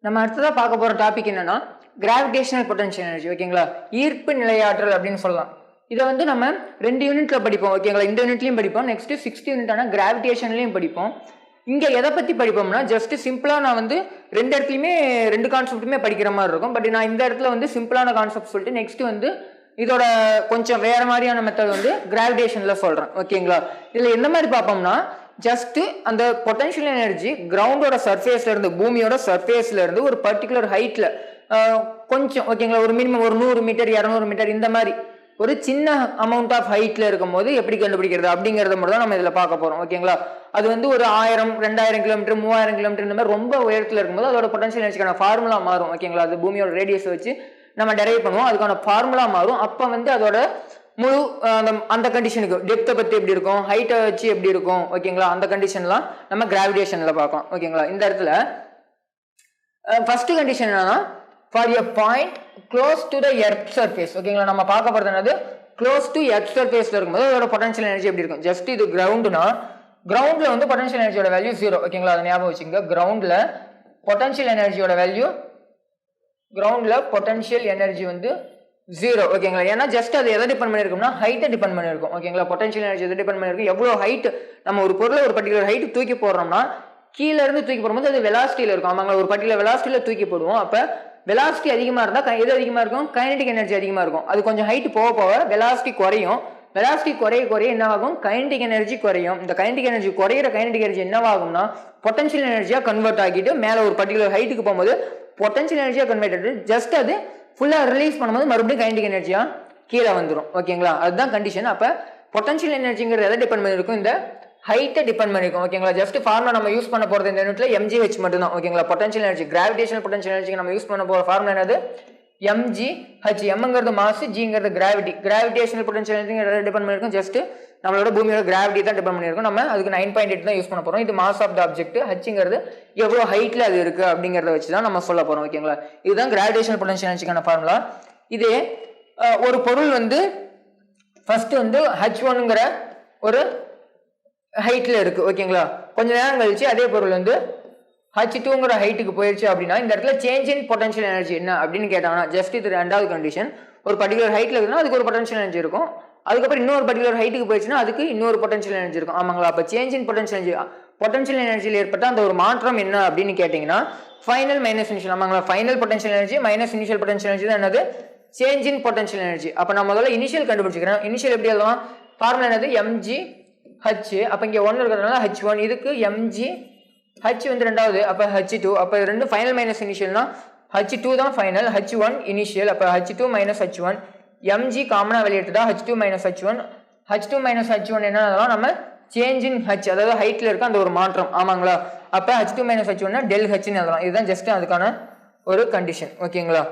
நம்ம அடுத்ததா பார்க்க போற டாபிக் என்னன்னா கிராவிடேஷனல் பொட்டன்ஷியல் எனர்ஜி. ஓகேங்களா, ஈர்ப்பு நிலையாற்றல் அப்படின்னு சொல்லலாம். இதை வந்து நம்ம 2 யூனிட்ல படிப்போம். ஓகேங்களா, இந்த யூனிட்லயும் படிப்போம், நெக்ஸ்ட் 6th யூனிட்டான கிராவிடேஷன்லயும் படிப்போம். இங்க எதை பத்தி படிப்போம்னா ஜஸ்ட் சிம்பிளா நான் வந்து 2 இடத்துலயுமே 2 கான்செப்ட்டுமே படிக்கிற மாதிரி இருக்கும். பட் நான் இந்த இடத்துல வந்து சிம்பிளான கான்செப்ட் சொல்லிட்டு நெக்ஸ்ட் வந்து இதோட கொஞ்சம் வேற மாதிரியான மெத்தட் வந்து கிராவிடேஷன்ல சொல்றேன். ஓகேங்களா, இதுல என்ன மாதிரி பார்ப்போம்னா ஜஸ்ட் அந்த பொட்டன்ஷியல் எனர்ஜி கிரவுண்டோட சர்ஃபேஸ்ல இருந்து, பூமியோட சர்ஃபேஸ்ல இருந்து ஒரு பர்டிகுலர் ஹைட்ல கொஞ்சம், ஓகேங்களா, ஒரு மினிமம் ஒரு 100 மீட்டர் 200 மீட்டர் இந்த மாதிரி ஒரு சின்ன அமௌண்ட் ஆஃப் ஹைட்ல இருக்கும் போது எப்படி கண்டுபிடிக்கிறது அப்படிங்கறத மட்டும் தான் நம்ம இதுல பார்க்க போறோம். ஓகேங்களா, அது வந்து ஒரு 1000 2000 கிலோமீட்டர் 3000 கிலோமீட்டர் இந்த மாதிரி ரொம்ப உயரத்துல இருக்கும்போது அதோட பொட்டன்ஷியல் எனர்ஜிக்கான ஃபார்முலா மாறும். ஓகேங்களா, அது பூமியோட ரேடியஸ் வச்சு நம்ம டெரைவ் பண்ணுவோம், அதுக்கான ஃபார்முலா மாறும். அப்ப வந்து அதோட முழு அந்த கண்டிஷனுக்கு டெப்த்தை பத்தி எப்படி இருக்கும், ஹைட்டை வச்சு எப்படி இருக்கும், ஓகேங்களா, அந்த கண்டிஷன்லாம் நம்ம கிராவிடேஷன்ல பார்க்கலாம். ஓகேங்களா, இந்த இடத்துல ஃபர்ஸ்ட் கண்டிஷன் என்னன்னா for a point close to the earth surface. ஓகேங்களா, நம்ம பார்க்க போறது என்னது க்ளோஸ் டு எர்த் சர்ஃபேஸ்ல இருக்கும்போது அதோட பொட்டன்ஷியல் எனர்ஜி எப்படி இருக்கும். ஜஸ்ட் இது கிரவுண்ட்னா கிரவுண்ட்ல வந்து பொட்டன்ஷியல் எனர்ஜியோட வேல்யூ 0. ஓகேங்களா, அதை ஞாபகம் வச்சுங்க. கிரவுண்ட்ல பொட்டன்ஷியல் எனர்ஜியோட வேல்யூ வந்து 0. ஓகேங்களா, ஏன்னா ஜஸ்ட் அது எதை டிபெண்ட் பண்ணிருக்கும்னா ஹைட்டை டிபெண்ட் பண்ணிருக்கும். ஓகேங்களா, பொட்டன்ஷியல் எனர்ஜி எதை டிபெண்ட் பண்ணிருக்கும், எவ்வளவு ஹைட் நம்ம ஒரு பொருளை ஒரு பர்டிகுலர் ஹைட் தூக்கி போடுறோம்னா கீழே இருந்து தூக்கி போடும்போது அது வெலாசிட்டியில இருக்கும். ஆமாங்களா, ஒரு பர்டிகுலர் வெலாசிட்டியில தூக்கி போடுவோம். அப்ப வெலாசிட்டி அதிகமா இருந்தா எது அதிகமா இருக்கும், கைனடிக் எனர்ஜி அதிகமா இருக்கும். அது கொஞ்சம் ஹைட் போக போக வெலாசிட்டி குறையும். வெலாசிட்டி குறைய என்ன ஆகும், கைனடிக் எனர்ஜி குறையும். இந்த கைனடிக் எனர்ஜி குறையிற கைனடிக் எனர்ஜி என்னவாகும்னா பொட்டன்ஷியல் எனர்ஜியா கன்வெர்ட் ஆகிட்டு மேல ஒரு பர்டிகுலர் ஹைட்டுக்கு போகும்போது பொட்டன்ஷியல் எனர்ஜியா கன்வெர்ட் ஆகிட்டு ஜஸ்ட் அது ஃபுல்லா ரிலீஸ் பண்ணும்போது மறுபடியும் கைனடிக் எனர்ஜியா கீழே வந்துடும். ஓகேங்களா, அதுதான் கண்டிஷன். அப்ப பொட்டன்ஷியல் எனர்ஜிங்கிறது எதை டிபெண்ட் பண்ணிருக்கும், இந்த ஹைட்டை டிபெண்ட் பண்ணிருக்கும். ஓகேங்களா, ஜஸ்ட் ஃபார்முலா நம்ம யூஸ் பண்ண போறது இந்த யூனிட்ல mgh மட்டும் தான். ஓகேங்களா, பொட்டன்ஷியல் எனர்ஜி கிராவிடேஷனல் பொட்டன்ஷியல் எனர்ஜிக்கு நம்ம யூஸ் பண்ண போற ஃபார்முலா என்னது mgh. mங்கிறது மாஸ், gங்கிறது கிராவிட்டி. கிராவிடேஷனல் பொட்டன்ஷியல் எனர்ஜி எதை டிபெண்ட் பண்ணிருக்கும், ஜஸ்ட் நம்மளோட பூமியோட கிராவிட்டி தான் டிபெண்ட் பண்ணிருக்கும். நம்ம அதுக்கு 9.8 தான் யூஸ் பண்ண போறோம். இது மாஸ் ஆஃப் த ஆப்ஜெக்ட். hங்கிறது எவ்வளவு ஹைட்ல அது இருக்கு அப்படிங்கறத வச்சு தான் நம்ம சொல்ல போறோம். ஓகேங்களா, இதுதான் கிராவிடேஷனல் பொட்டன்ஷியல் எனர்ஜிக்கான ஃபார்முலா. இதே ஒரு பொருள் வந்து ஃபர்ஸ்ட் வந்து h1ங்கிற ஒரு ஹைட்ல இருக்கு. ஓகேங்களா, கொஞ்ச நேரம் கழிச்சு அதே பொருள் வந்து h2ங்கிற ஹைட்டுக்கு போயிடுச்சு அப்படின்னா இந்த இடத்துல சேஞ்ச் இன் பொட்டன்ஷியல் எனர்ஜி என்ன அப்படின்னு கேட்டாங்கன்னா ஜஸ்ட் இது ரெண்டாவது கண்டிஷன். ஒரு பர்டிகுலர் ஹைட்ல இருக்குன்னா அதுக்கு ஒரு பொட்டன்ஷியல் எனர்ஜி இருக்கும். அதுக்கப்புறம் இன்னொரு பர்டிகுலர் ஹைட்டுக்கு போயிடுச்சுன்னா அதுக்கு இன்னொரு பொட்டன்ஷியல் எனர்ஜி இருக்கும். ஆமாங்களா, அப்ப சேஞ்ச் இன் பொட்டன்ஷியல் எனர்ஜியில் ஏற்பட்ட அந்த ஒரு மாற்றம் என்ன அப்படின்னு கேட்டீங்கன்னா ஃபைனல் மைனஸ் இனிஷியல். ஆமாங்களா, final potential energy minus initial potential energy தான் என்னது, சேஞ்ச் இன் பொட்டன்ஷியல் எனர்ஜி. அப்ப நான் முதல்ல இனிஷியல் கண்டுபிடிச்சிக்கிறேன். இனிஷியல் எப்படி எழுதலாம், ஃபார்முலா என்னது mgh. அப்ப இங்க 1 இருக்கிறதுனால h1, இதுக்கு mgh வந்து ரெண்டாவது, அப்ப h2. அப்ப இது ரெண்டு ஃபைனல் மைனஸ் இனிஷியல்னா h2 தான் ஃபைனல், h1 இனிஷியல். அப்ப h2 மைனஸ் h1, mg காமனா வெளியிட்டுதான் h2 minus h1. h2 minus h1 என்ன நம்ம சேஞ்ச் இன் h, அதாவது ஹைட்ல இருக்க அந்த ஒரு மாற்றம். ஆமாங்களா, அப்ப h2 minus h1 del h ன்னு எழுதலாம். இதுதான் ஜஸ்ட் அதுக்கான ஒரு கண்டிஷன். ஓகேங்களா,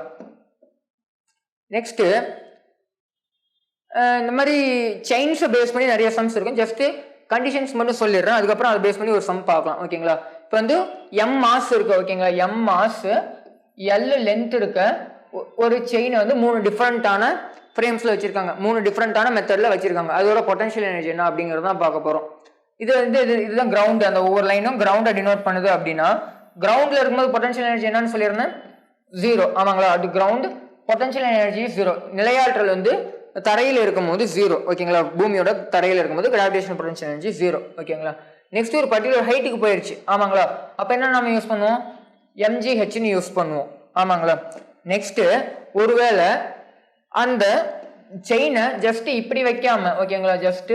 நெக்ஸ்ட் இந்த மாதிரி செயின்ஸை பேஸ் பண்ணி நிறைய சம்ஸ் இருக்கும். ஜஸ்ட் கண்டிஷன்ஸ் மட்டும் சொல்லிடுறேன், அதுக்கப்புறம் அதை பேஸ் பண்ணி ஒரு சம் பார்க்கலாம். ஓகேங்களா, இப்போ வந்து m மாஸ் இருக்கு. ஓகேங்களா, m மாஸ் l லென்த் இருக்க ஒரு செயினை வந்து 3 டிஃப்ரெண்டான ஃப்ரேம்ஸ்ல வச்சிருக்காங்க, 3 டிஃப்ரெண்டான மெத்தட்ல வச்சிருக்காங்க. அதோட பொட்டன்ஷியல் எனர்ஜி என்ன அப்படிங்கிறது தான் பார்க்க போறோம். இது வந்து இதுதான் கிரவுண்ட். அந்த ஒவ்வொரு லைனும் கிரவுண்டை டினோட் பண்ணுது அப்படின்னா கிரவுண்ட்ல இருக்கும்போது பொட்டன்ஷியல் எனர்ஜி என்னன்னு சொல்லியிருந்தேன் 0. ஆமாங்களா, அது கிரவுண்ட் பொட்டன்ஷியல் எனர்ஜி 0. நிலையாற்றல் வந்து தரையில் இருக்கும்போது 0. ஓகேங்களா, பூமியோட தரையில் இருக்கும்போது கிராவிடேஷனல் பொட்டன்ஷியல் எனர்ஜி 0. ஓகேங்களா, நெக்ஸ்ட் ஒரு பர்டிகுலர் ஹைட்டுக்கு போயிடுச்சு. ஆமாங்களா, அப்ப என்ன நம்ம யூஸ் பண்ணுவோம், mgh ன்னு யூஸ் பண்ணுவோம். ஆமாங்களா, நெக்ஸ்ட் ஒருவேளை அந்த செயினை ஜஸ்ட் இப்படி வைக்காம, ஓகேங்களா, ஜஸ்ட்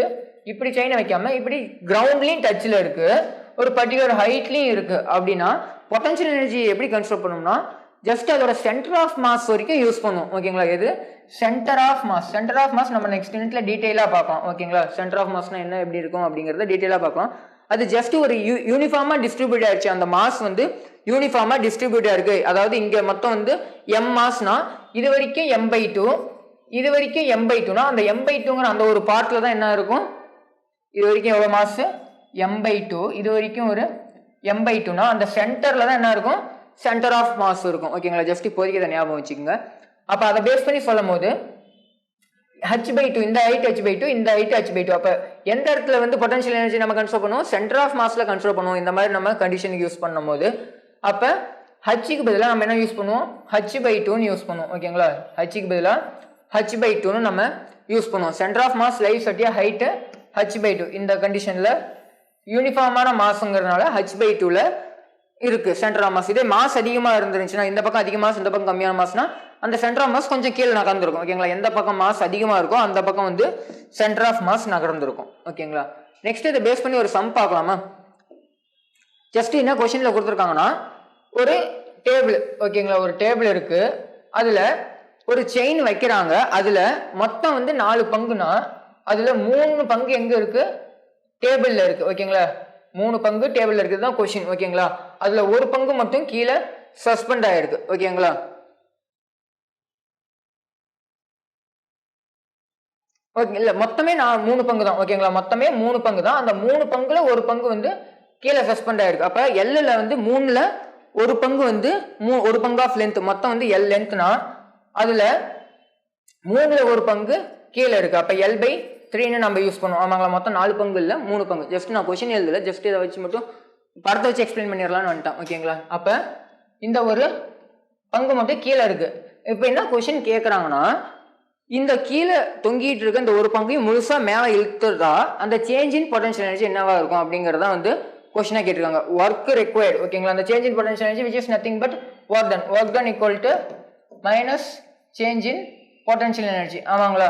இப்படி செயினை வைக்காம இப்படி கிரவுண்ட்லயும் டச்ல இருக்கு, ஒரு பர்டிகுலர் ஹைட்லயும் இருக்கு அப்படின்னா பொட்டன்ஷியல் எனர்ஜி எப்படி கன்சிடர் பண்ணணும்னா ஜஸ்ட் அதோட சென்டர் ஆஃப் மாஸ் வரைக்கும் யூஸ் பண்ணுவோம். ஓகேங்களா, எது centre of mass. Centre of mass நம்ம நெக்ஸ்ட் யூனிட்ல டீடைலா பார்க்கலாம். ஓகேங்களா, சென்டர் ஆஃப் மாஸ்னா என்ன, எப்படி இருக்கும் அப்படிங்கறத டீடைலா பார்க்கலாம். அது ஜஸ்ட் ஒரு யூனிஃபார்மா டிஸ்ட்ரிபியூட் ஆயிடுச்சு, அந்த மாஸ் வந்து யூனிஃபார்மா டிஸ்ட்ரிபியூட் இருக்கு. அதாவது இங்க மொத்தம் வந்து m மாஸ்னா இது வரைக்கும் m/2, இது வரைக்கும் m/2னா அந்த m/2ங்கிற அந்த ஒரு பார்ட்ல தான் என்ன இருக்கும், இது வரைக்கும் எவ்வளவு மாஸ் m/2, இது வரைக்கும் ஒரு m/2னா அந்த சென்டர்ல தான் என்ன இருக்கும், சென்டர் ஆஃப் மாஸ் இருக்கும். ஓகேங்களா, ஜஸ்ட் இப்போதைக்கு இதை ஞாபகம் வச்சுக்கோங்க. அப்ப அதை பேஸ் பண்ணி சொல்லும் போது h/2, இந்த ஹைட் h/2, இந்த ஹைட் h/2. அப்ப எந்த இடத்துல வந்து பொட்டன்ஷியல் எனர்ஜி நம்ம கன்சிடர் பண்ணுவோம், சென்டர் ஆஃப் மாஸ்ல கன்சிடர் பண்ணுவோம். இந்த மாதிரி நம்ம கண்டிஷனுக்கு யூஸ் பண்ணும் போது அப்ப ஹச்சுக்கு பதிலாக நம்ம என்ன யூஸ் பண்ணுவோம், h/2ன்னு யூஸ் பண்ணுவோம். ஓகேங்களா, ஹச்சுக்கு பதிலாக h/2ன்னு நம்ம யூஸ் பண்ணுவோம். Centre of mass lies at height h/2. இந்த கண்டிஷனில் யூனிஃபார்மான மாஸுங்கிறதுனால h/2ல இருக்கு சென்டர் ஆஃப் மாஸ். இதே மாஸ் அதிகமாக இருந்துருந்துச்சுன்னா, இந்த பக்கம் அதிக மாஸ் இந்த பக்கம் கம்மியான மாஸ்னா அந்த சென்டர் ஆஃப் மாஸ் கொஞ்சம் கீழே நகர்ந்துருக்கும். ஓகேங்களா, எந்த பக்கம் மாஸ் அதிகமாக இருக்கும் அந்த பக்கம் வந்து சென்டர் ஆஃப் மாஸ் நகர்ந்துருக்கும். ஓகேங்களா, நெக்ஸ்ட் இதை பேஸ் பண்ணி ஒரு சம் பார்க்கலாமா? ஜஸ்ட் என்ன கொஸ்டின்ல கொடுத்துருக்காங்கன்னா, ஒரு டேபிள், ஓகேங்களா, ஒரு டேபிள் இருக்கு, அதுல ஒரு செயின் வைக்கிறாங்க, அதுல மொத்தம் வந்து 4 பங்குனா அதுல 3 பங்கு எங்க இருக்கு, டேபிள்ல இருக்கு. ஓகேங்களா, 3 பங்கு டேபிள்ல இருக்குது தான் கொஸ்டின். ஓகேங்களா, அதுல ஒரு பங்கு மட்டும் கீழே சஸ்பெண்ட் ஆயிருக்கு. ஓகேங்களா, ஓகே, இல்ல மொத்தமே 3 பங்கு தான். ஓகேங்களா, மொத்தமே 3 பங்கு தான். அந்த 3 பங்குல ஒரு பங்கு வந்து கீழே சஸ்பெண்ட் ஆயிருக்கு. அப்ப எல்ல வந்து 3ல ஒரு பங்கு வந்து ஒரு பங்கு ஆஃப் லென்த், மொத்தம் வந்து எல் லென்த்னா அதுல 3ல ஒரு பங்கு கீழே இருக்கு. அப்ப L/3ன்னு நம்ம யூஸ் பண்ணுவோம். ஆமாங்களா, மொத்தம் 4 பங்கு இல்ல 3 பங்கு. ஜஸ்ட் நான் கொஸ்டின் எழுதல, ஜஸ்ட் இதை வச்சு மட்டும் படத்தை வச்சு எக்ஸ்பிளைன் பண்ணிடலாம்னு வந்துட்டேன். ஓகேங்களா, அப்ப இந்த ஒரு பங்கு மட்டும் கீழே இருக்கு. இப்ப என்ன கொஸ்டின் கேட்கறாங்கன்னா, இந்த கீழே தொங்கிட்டு இருக்க இந்த ஒரு பங்கையும் முழுசா மேல இழுத்துறதா அந்த சேஞ்ச் இன் பொட்டன்ஷியல் எனர்ஜி என்னவா இருக்கும் அப்படிங்கறத வந்து கொஸ்டினா கேட்டிருக்காங்க. Work required. ஓகேங்களா, அந்த change in potential energy which is nothing but work done. work done equal to minus change in potential energy. ஆமாங்களா,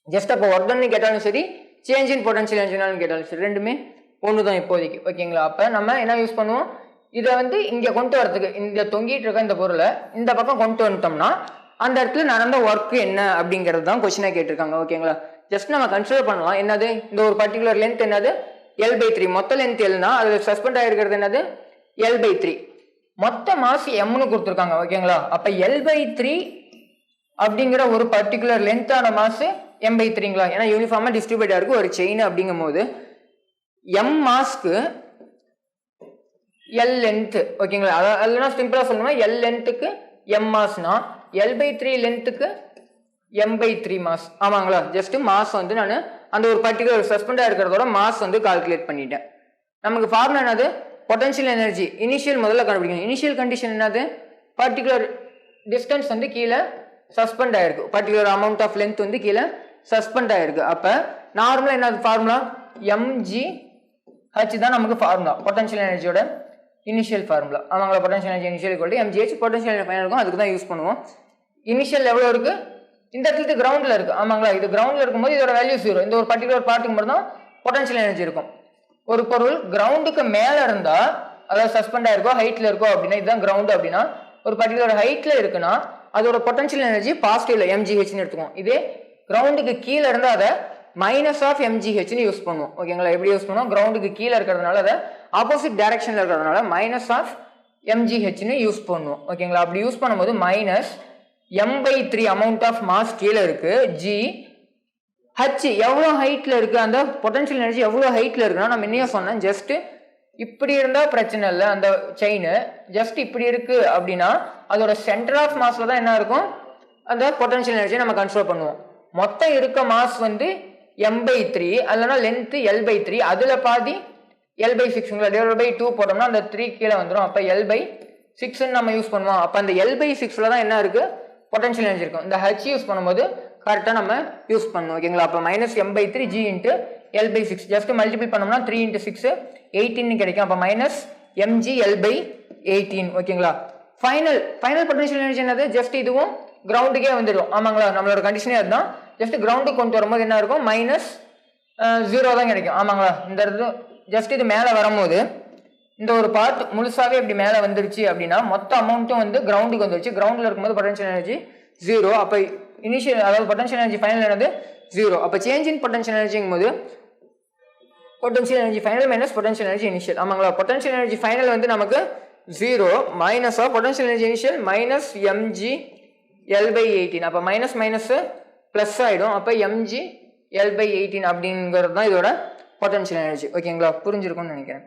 ஜஸ்ட் அப்போ ஒர்க் டன் கேட்டாலும் சரி, சேஞ்ச் இன் பொட்டன்ஷியல் எனர்ஜினாலும் கேட்டாலும் சரி, ரெண்டுமே ஒன்று தான் இப்போதைக்கு. ஓகேங்களா, அப்போ நம்ம என்ன யூஸ் பண்ணுவோம், இதை வந்து இங்கே கொண்டு வரதுக்கு இந்த தொங்கிட்டு இருக்க இந்த பொருளை இந்த பக்கம் கொண்டு வந்துட்டோம்னா அந்த இடத்துல நடந்த ஒர்க் என்ன அப்படிங்கிறது தான் கொஸ்டினாக கேட்டிருக்காங்க. ஓகேங்களா, ஜஸ்ட் நம்ம கன்சிடர் பண்ணலாம். என்னது, இந்த ஒரு பர்டிகுலர் லென்த் என்னது L/3, மொத்த லென்த் எல்னா அது சஸ்பெண்ட் ஆகிருக்கிறது என்னது L/3, மொத்த மாஸ் எம்னு கொடுத்துருக்காங்க. ஓகேங்களா, அப்போ L/3 அப்படிங்கிற ஒரு பர்டிகுலர் லென்த்தான மாஸ் m/3ங்களா, ஏன்னா யூனிஃபார்மா டிஸ்ட்ரிபியூட்டா இருக்கு ஒரு செயின். அப்படிங்கும் போது எம் மாஸ்க்கு எல் லென்த். ஓகேங்களா, அதெல்லாம் சிம்பிளா சொல்லணும்னா எல் லென்த்துக்கு எம் மாஸ்னா L/3 லென்த்துக்கு m/3 மாஸ். ஆமாங்களா, ஜஸ்ட் மாஸ் வந்து நான் அந்த ஒரு பர்டிகுலர் சஸ்பெண்டா இருக்கிறதோட மாஸ் வந்து கால்குலேட் பண்ணிட்டேன். நமக்கு ஃபார்முலா என்னது, பொட்டன்ஷியல் எனர்ஜி இனிஷியல் முதல்ல கண்டுபிடிக்கணும். இனிஷியல் கண்டிஷன் என்னது, பர்டிகுலர் டிஸ்டன்ஸ் வந்து கீழே சஸ்பெண்ட் ஆயிருக்கு, பர்டிகுலர் அமௌண்ட் ஆஃப் லென்த் வந்து கீழே சஸ்பெண்ட் ஆயிருக்கு. அப்ப நார்மலா என்ன ஃபார்முலா, mgh தான் நமக்கு ஃபார்முலா, பொட்டன்ஷியல் எனர்ஜியோட இனிஷியல் ஃபார்முலா. ஆமாங்களா, potential energy initial equal to mgh, potential energy final இருக்கும், அதுக்கு தான் யூஸ் பண்ணுவோம். இனிஷியல் எவ்வளோ இருக்கு, இந்த இடத்துல கிரவுண்ட்ல இருக்கு. ஆமாங்களா, இது கிரவுண்ட்ல இருக்கும்போது இதோட வேல்யூ 0. இந்த ஒரு பர்டிகுலர் பார்ட்டுக்கு மட்டும் தான் பொட்டன்ஷியல் எனர்ஜி இருக்கும். ஒரு பொருள் கிரவுண்டுக்கு மேல இருந்தா, அதாவது சஸ்பெண்ட் ஆயிருக்கோ ஹைட்ல இருக்கோ அப்படின்னா, இதுதான் கிரவுண்ட் அப்படின்னா, ஒரு பர்டிகுலர் ஹைட்ல இருக்குன்னா அதோட பொட்டன்ஷியல் எனர்ஜி பாசிட்டிவ்ல mgh எடுத்துக்குவோம். இதே கிரவுண்டுக்கு கீழே இருந்தா அதை மைனஸ் ஆஃப் mgh யூஸ் பண்ணுவோம். ஓகேங்களா, எப்படி யூஸ் பண்ணுவோம், கிரவுண்டுக்கு கீழே இருக்கிறதுனால அதை ஆப்போசிட் டைரக்ஷன்ல இருக்கிறதுனால மைனஸ் ஆஃப் mgh யூஸ் பண்ணுவோம். ஓகேங்களா, அப்படி யூஸ் பண்ணும்போது minus m/3 amount of mass கீழே இருக்கு, g h எவ்வளோ ஹைட்ல இருக்கு, அந்த பொட்டன்ஷியல் எனர்ஜி எவ்வளோ ஹைட்ல இருக்குன்னா நம்ம என்ன சொன்னோம், ஜஸ்ட் இப்படி இருந்தா பிரச்சனை இல்லை, அந்த செயின் ஜஸ்ட் இப்படி இருக்கு அப்படின்னா அதோட சென்டர் ஆஃப் மாஸ்ல தான் என்ன இருக்கும், அந்த பொட்டன்ஷியல் எனர்ஜியை நம்ம கன்சிடர் பண்ணுவோம். மொத்தம் இருக்க மாஸ் வந்து m/3, இல்லைன்னா லென்த் L/3, அதுல பாதி L/6 டிவைட் பை 2 போட்டோம்னா அந்த 3 கீழே வந்துடும். அப்ப L/6 நம்ம யூஸ் பண்ணுவோம். அப்ப அந்த L/6ல தான் என்ன இருக்கு, பொட்டன்ஷியல் எனர்ஜி இருக்கும். இந்த h யூஸ் பண்ணும்போது கரெக்டா நம்ம யூஸ் பண்ணணும். ஓகேங்களா, அப்ப minus m/3 g into L/6, just multiple பண்ணோம்னா 3 × 6 18 கிடைக்கும். அப்ப மைனஸ் mg L/18. ஓகேங்களா, ஃபைனல் பொட்டன்ஷியல் எனர்ஜி என்னது, ஜஸ்ட் இதுவும் கிரவுண்டுக்கே வந்துடும். ஆமாங்களா, நம்மளோட கண்டிஷனே அதுதான். ஜஸ்ட் கிரவுண்டுக்கு கொண்டு வரும்போது என்ன இருக்கும், மைனஸ் 0 தான் கிடைக்கும். ஆமாங்களா, இந்த இடத்துல ஜஸ்ட் இது மேலே வரும்போது இந்த ஒரு பார்ட் முழுசாவே இப்படி மேலே வந்துருச்சு அப்படின்னா மொத்த அமௌண்ட்டும் வந்து கிரவுண்டுக்கு வந்துருச்சு. கிரவுண்டில் இருக்கும்போது பொட்டன்ஷியல் எனர்ஜி 0. அப்போ இனிஷியல் அதாவது பொட்டன்ஷியல் எனர்ஜி ஃபைனல் என்னது 0. அப்போ சேஞ்ச் இன் பொட்டன்ஷியல் எனர்ஜிங்கும் போது potential energy final minus potential energy initial. ஆமாங்களா, பொட்டன்ஷியல் எனர்ஜி ஃபைனல் வந்து நமக்கு 0 minus of potential energy initial minus mg L/18. அப்போ மைனஸ் மைனஸ் ப்ளஸ் ஆகிடும். அப்போ mg L/18 அப்படிங்கிறது தான் இதோட பொட்டன்ஷியல் எனர்ஜி. ஓகேங்களா, புரிஞ்சிருக்கும்னு நினைக்கிறேன்.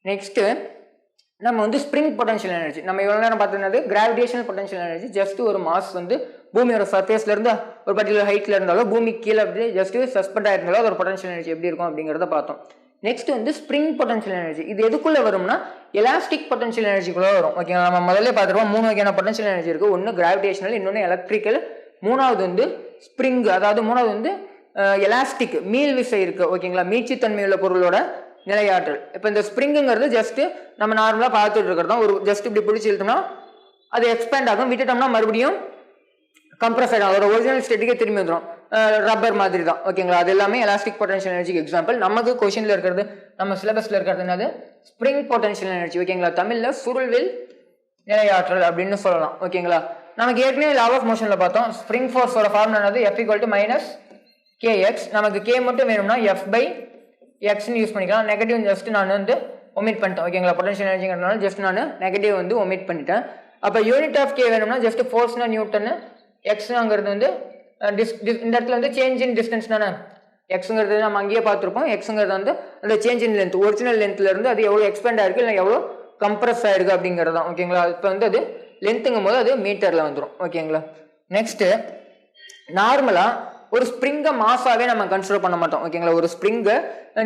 நெக்ஸ்ட் நம்ம வந்து ஸ்ப்ரிங் பொட்டன்ஷியல் எனர்ஜி நம்ம இவ்வளோ நேரம் பார்த்தது கிராவிடேஷனல் பொட்டன்ஷியல் எனர்ஜி. ஜஸ்ட் ஒரு மாஸ் வந்து பூமியோட சர்ஃபேஸ்ல இருந்து ஒரு பர்டிகுலர் ஹைட்ல இருந்தாலும் பூமி கீழே அப்படி ஜஸ்ட் சஸ்பெண்ட் ஆயிருந்தாலும் அதோட பொட்டன்ஷியல் எனர்ஜி எப்படி இருக்கும் அப்படிங்கிறத பார்த்தோம். நெக்ஸ்ட் வந்து ஸ்ப்ரிங் பொட்டன்ஷியல் எனர்ஜி. இது எதுக்குள்ள வரும்னா எலாஸ்டிக் பொட்டன்ஷியல் எனர்ஜிக்குள்ள வரும். ஓகேங்களா, நம்ம முதல்ல பார்த்துருவோம் 3 வகையான பொட்டன்ஷியல் எனர்ஜி இருக்கு. ஒன்று கிராவிடேஷனல், இன்னொன்று எலக்ட்ரிக்கல், மூணாவது வந்து ஸ்ப்ரிங், அதாவது மூணாவது வந்து எலாஸ்டிக் மீள் விசை இருக்கு. ஓகேங்களா, மீட்சித்தன்மையுள்ள பொருளோட நிலையாற்றல். இப்போ இந்த ஸ்ப்ரிங்குங்கிறது ஜஸ்ட் நம்ம நார்மலாக பார்த்துட்டு இருக்கிறது தான். ஒரு ஜஸ்ட் இப்படி பிடிச்சி இழுத்தோம்னா அது எக்ஸ்பேண்ட் ஆகும், விட்டுட்டோம்னா மறுபடியும் கம்ப்ரஸ் ஆகிடும், அதோட ஒரிஜினல் ஸ்டேட்டுக்கே திரும்பி வந்துடும். ரப்பர் மாதிரி தான். ஓகேங்களா, அது எல்லாமே எலாஸ்டிக் பொட்டன்ஷியல் எனர்ஜிக்கு எக்ஸாம்பிள். நமக்கு கொஸ்டின்ல இருக்கிறது, நம்ம சிலபஸ்ல இருக்கிறது என்னது? Spring potential energy. ஓகேங்களா, தமிழ்ல சுருள்வில் நிலையாற்றல் அப்படின்னு சொல்லலாம். ஓகேங்களா, நமக்கு ஏற்கனவே லா ஆஃப் மோஷன்ல பார்த்தோம். ஸ்ப்ரிங் ஃபோர்ஸோட ஃபார்முலா என்னது? F - kx. நமக்கு k மட்டும் வேணும்னா F/x யூஸ் பண்ணிக்கலாம். நெகட்டிவ் ஜஸ்ட் நான் வந்து ஒமிட் பண்ணிட்டேன். ஓகேங்களா, பொட்டன்ஷியல் எனர்ஜிங்கிறதுனால ஜஸ்ட் நான் நெகட்டிவ் வந்து ஒமிட் பண்ணிட்டேன். அப்போ யூனிட் ஆஃப் கே வேணும்னா ஜஸ்ட் ஃபோர்ஸ்னா நியூட்டன், எக்ஸுங்கிறது வந்து இந்த இடத்துல வந்து சேஞ்ச் இன் டிஸ்டன்ஸ் தானே. எக்ஸுங்கிறது நம்ம அங்கேயே பார்த்துருப்போம். எக்ஸுங்கிறது வந்து அந்த சேஞ்ச் இன் லென்த், ஒரிஜினல் லென்த்ல இருந்து அது எவ்வளோ எக்ஸ்பெண்ட் ஆயிருக்கு இல்லை எவ்வளோ கம்ப்ரஸ் ஆயிருக்கு அப்படிங்கிறது தான். ஓகேங்களா, இப்போ வந்து அது லென்த்துங்கும் போது அது மீட்டர்ல வந்துடும். ஓகேங்களா, நெக்ஸ்ட் நார்மலா ஒரு ஸ்ப்ரிங்கை மாஸாவே நம்ம கன்சிடர் பண்ண மாட்டோம். ஓகேங்களா, ஒரு ஸ்ப்ரிங்கை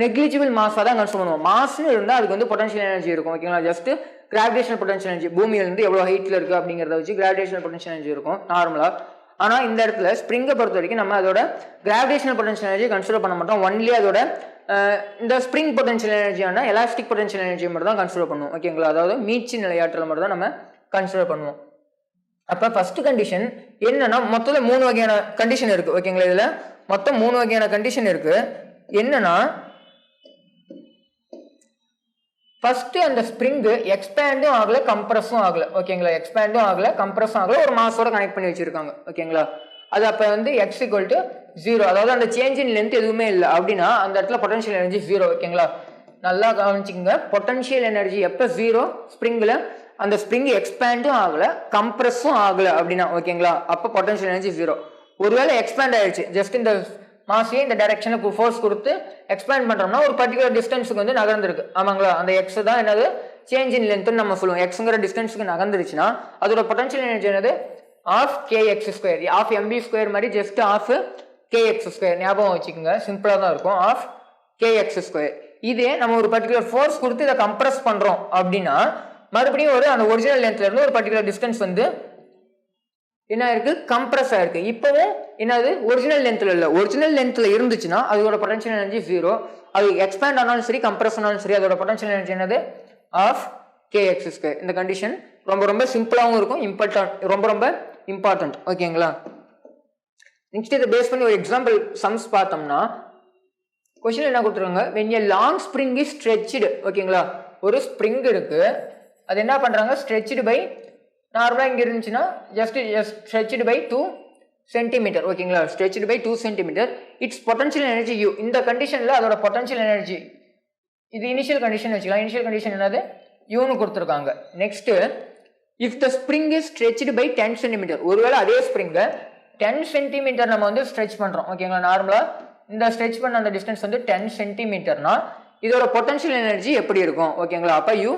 நெக்லிஜிபிள் மாஸா தான் கன்சிடர் பண்ணுவோம். மாஸ்ன்னு இருந்தால் அதுக்கு வந்து பொட்டன்ஷியல் எனர்ஜி இருக்கும். ஓகேங்களா, ஜஸ்ட் கிராவிடேஷனல் பொட்டன்ஷியல் எனர்ஜி, பூமியிலிருந்து எவ்வளோ ஹைட்ல இருக்கு அப்படிங்கிறத வச்சு கிராவிடேஷனல் பொட்டன்ஷியல் எனர்ஜி இருக்கும் நார்மலா. ஆனால் இந்த இடத்துல ஸ்ப்ரிங்கை பொறுத்த வரைக்கும் நம்ம அதோட கிராவிடேஷனல் பொட்டன்ஷியல் எனர்ஜி கன்சிடர் பண்ண மாட்டோம். ஒன்லி அதோட இந்த ஸ்ப்ரிங் பொட்டன்ஷியல் எனர்ஜியான எலாஸ்டிக் பொட்டன்ஷியல் எனர்ஜி மட்டும் தான் கன்சிடர் பண்ணுவோம். ஓகேங்களா, அதாவது மீட்சி நிலையாற்றல் மட்டும் தான் நம்ம கன்சிடர் பண்ணுவோம். அப்போ ஃபர்ஸ்ட் கண்டிஷன் என்னன்னா, மொத்தத்தில் 3 வகையான கண்டிஷன் இருக்கு. ஓகேங்களா, இதுல மொத்தம் 3 வகையான கண்டிஷன் இருக்கு. என்னன்னா, ஃபர்ஸ்ட் அந்த ஸ்ப்ரிங் எக்ஸ்பேண்டும் ஆகல, கம்ப்ரஸும் ஆகல. ஓகேங்களா, எக்ஸ்பேண்டும் ஆகல, கம்ப்ரஸும் ஆகல, ஒரு மாஸோட கனெக்ட் பண்ணி வச்சிருக்காங்க. ஓகேங்களா, அது அப்போ வந்து x = 0, அதாவது அந்த சேஞ்ச் இன் லென்த் எதுவுமே இல்லை அப்படின்னா அந்த இடத்துல பொட்டன்ஷியல் எனர்ஜி 0. ஓகேங்களா, நல்லா கவனிச்சுக்கோங்க. பொட்டன்ஷியல் எனர்ஜி எப்போ 0? ஸ்ப்ரிங்ல அந்த ஸ்ப்ரிங் எக்ஸ்பேண்டும் ஆகல, கம்ப்ரஸும் ஆகல அப்படின்னா. ஓகேங்களா, அப்போ பொட்டன்ஷியல் எனர்ஜி 0. ஒருவேளை எக்ஸ்பேண்ட் ஆயிடுச்சு, ஜஸ்ட் இந்த மாஸையே இந்த டைரக்ஷனுக்கு ஃபோர்ஸ் கொடுத்து எக்ஸ்பேண்ட் பண்றோம்னா ஒரு பர்டிகுலர் டிஸ்டன்ஸுக்கு வந்து நகர்ந்துருக்கு. ஆமாங்களா, அந்த எக்ஸ் தான் என்னது? சேஞ்ச் இன் லென்த்னு நம்ம சொல்லுவோம். எக்ஸுங்கிற டிஸ்டன்ஸுக்கு நகர்ந்துருச்சுன்னா அதோட பொட்டன்ஷியல் எனர்ஜி என்னது? ½ kx², ½ mv² மாதிரி ஜஸ்ட் ½ kx². ஞாபகம் வச்சுக்கோங்க, சிம்பிளா தான் இருக்கும். ½ kx². இதே நம்ம ஒரு பர்டிகுலர் ஃபோர்ஸ் கொடுத்து இதை கம்ப்ரஸ் பண்றோம் அப்படின்னா மறுபடியும் ஒரு அந்த ஒரிஜினல் லென்த்ல இருந்து ஒரு பர்டிகுலர் டிஸ்டன்ஸ் வந்து என்ன இருக்கு? கம்ப்ரஸ் ஆயிருக்கு. இப்பவும் என்னது? ஒரிஜினல் லென்த்ல இல்ல. ஒரிஜினல் லென்த்ல இருந்துச்சுன்னா அதோட பொட்டன்ஷியல் எனர்ஜி 0. அது எக்ஸ்பேண்ட் ஆனாலும் சரி, கம்ப்ரஸ் ஆனாலும் சரி, அதோட பொட்டன்ஷியல் எனர்ஜி என்னது? ½ kx². இந்த கண்டிஷன் ரொம்ப ரொம்ப சிம்பிளாகவும் இருக்கும், ரொம்ப இம்பார்ட்டன்ட். ஓகேங்களா, நெக்ஸ்ட் இதை பேஸ் பண்ணி ஒரு எக்ஸாம்பிள் சம்ஸ் பார்த்தோம்னா, கொஸ்டின் என்ன கொடுத்துருக்காங்க? when a long spring is stretched. ஓகேங்களா, ஒரு ஸ்ப்ரிங் இருக்கு, அது என்ன பண்றாங்க? stretched by, நார்மலா இங்க இருந்துச்சுன்னா just stretched by 2 சென்டிமீட்டர். ஓகேங்களா, stretched by 2 centimetre. It's potential energy u. இந்த கண்டிஷன்ல அதோட பொட்டன்ஷியல் எனர்ஜி, இது இனிஷியல் கண்டிஷன் வச்சுக்கலாம். இனிஷியல் கண்டிஷன் என்னது? யூன்னு கொடுத்துருக்காங்க. Next, if the spring is stretched by 10 centimetre. ஒருவேளை அதே ஸ்ப்ரிங்கை 10 சென்டிமீட்டர் நம்ம வந்து ஸ்ட்ரெச் பண்றோம். ஓகேங்களா, நார்மலா இந்த ஸ்ட்ரெச் பண்ண அந்த டிஸ்டன்ஸ் வந்து 10 சென்டிமீட்டர்னா இதோட பொட்டன்ஷியல் எனர்ஜி எப்படி இருக்கும்? ஓகேங்களா, அப்ப u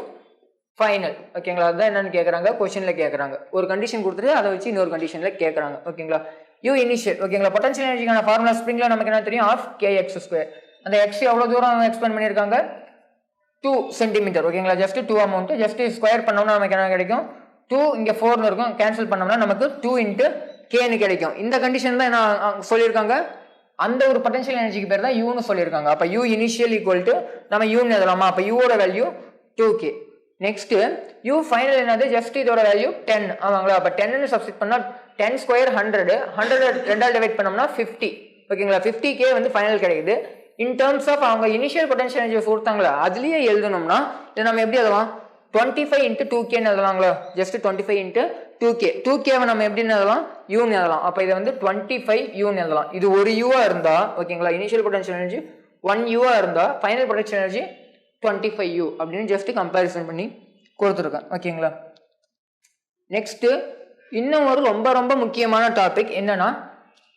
ஃபைனல். ஓகேங்களா, அதுதான் என்னன்னு கேட்குறாங்க, கொஸ்டின்ல கேட்குறாங்க. ஒரு கண்டிஷன் கொடுத்துட்டு அதை வச்சு இன்னொரு கண்டிஷன்ல கேட்குறாங்க. ஓகேங்களா, u இனிஷியல். ஓகேங்களா, பொட்டன்ஷியல் எனர்ஜிக்கான ஃபார்முலா ஸ்ப்ரிங்ல நமக்கு என்ன தெரியும்? ½ kx². அந்த x எவ்வளோ தூரம் எக்ஸ்பேண்ட் பண்ணியிருக்காங்க? 2 சென்டிமீட்டர். ஓகேங்களா, ஜஸ்ட் 2 அமௌண்ட் ஜஸ்ட் ஸ்கொயர் பண்ணோம்னா நமக்கு என்ன கிடைக்கும்? 2, இங்கே 4 இருக்கும், கேன்சல் பண்ணோம்னா நமக்கு 2 × kன்னு கிடைக்கும். இந்த கண்டிஷன் தான் என்ன சொல்லியிருக்காங்க? அந்த ஒரு பொட்டன்ஷியல் எனர்ஜிக்கு பேர் தான் யூன்னு சொல்லியிருக்காங்க. அப்போ u இனிஷியல் ஈக்குவல் டு நம்ம யூன்னு எழுதலாமா? அப்போ யூவோட value 2k. Next u final என்னது? ஜஸ்ட் இதோட வேல்யூ 10. ஆமாங்களா, அப்போ 10ன்னு சப்ஸ்டிட் பண்ணா 10² 100, 100 2ஆல் டிவைட் பண்ணோம்னா 50. ஓகேங்களா, 50k வந்து ஃபைனல் கிடைக்குது. இன் டர்ம்ஸ் ஆஃப் அவங்க இனிஷியல் பொட்டன்ஷியல் எனர்ஜி கொடுத்தாங்களா, அதுலயே எழுதணும்னா இதை நம்ம எப்படி எழுதலாம்? 25 × 2kன்னு எழுதலாங்களா? Just 25 × 2k. 2kவை நம்ம எப்படின்னு எழுதலாம்? யூன்னு எழுதலாம். அப்போ இதை வந்து 25 யூன்னு எழுதலாம். இது ஒரு யூவா இருந்தா, ஓகேங்களா, இனிஷியல் பொட்டன்ஷியல் எனர்ஜி 1 யூவா இருந்தா ஃபைனல் பொட்டன்ஷியல் எனர்ஜி 25 u அப்படின்னு ஜஸ்ட் கம்பேரிசன் பண்ணி கொடுத்துருக்கேன். ஓகேங்களா, நெக்ஸ்ட் இன்னும் ஒரு ரொம்ப முக்கியமான டாபிக் என்னன்னா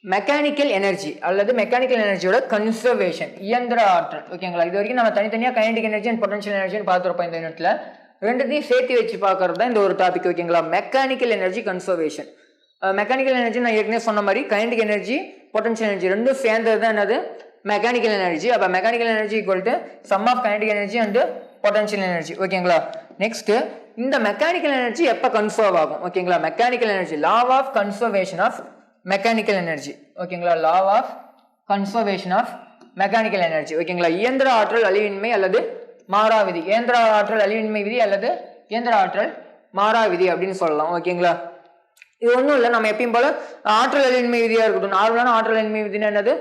மெக்கானிக்கல் எனர்ஜி அல்லது மெக்கானிக்கல் எனர்ஜியோட கன்சர்வேஷன், இயந்திர ஆற்றல். ஓகேங்களா, இது வரைக்கும் நம்ம தனித்தனியாக கைனடிக் எனர்ஜி அண்ட் பொட்டன்ஷியல் எனர்ஜின்னு பார்த்துருப்போம். இந்த யூனிட்ல ரெண்டுத்தையும் சேர்த்து வச்சு பார்க்கறது தான் இந்த ஒரு டாபிக். ஓகேங்களா, mechanical energy conservation. Mechanical energy நான் ஏற்கனவே சொன்ன மாதிரி கைனடிக் எனர்ஜி, பொட்டன்ஷியல் எனர்ஜி ரெண்டும் சேர்ந்தது தான் என்னது? Mechanical energy. அப்போ mechanical energy equal to sum of kinetic energy and potential energy. ஓகேங்களா. நெக்ஸ்ட் இந்த மெக்கானிக்கல் எனர்ஜி எப்போ கன்சர்வ் ஆகும்? ஓகேங்களா. Mechanical energy law of conservation of mechanical energy. ஓகேங்களா. Law of conservation of mechanical energy. ஓகேங்களா. இயந்திர ஆற்றல் அழிவின்மை அல்லது மாறா விதி. இயந்திர ஆற்றல் அழிவின்மை விதி அல்லது இயந்திர ஆற்றல் மாறா விதி அப்படின்னு சொல்லலாம். ஓகேங்களா. இது ஒன்றும் இல்லை, நம்ம எப்பயும் போல ஆற்றல் அழிவின்மை விதியாக இருக்கட்டும். நார்மலான ஆற்றல் அழிவின்மை விதினா என்னது?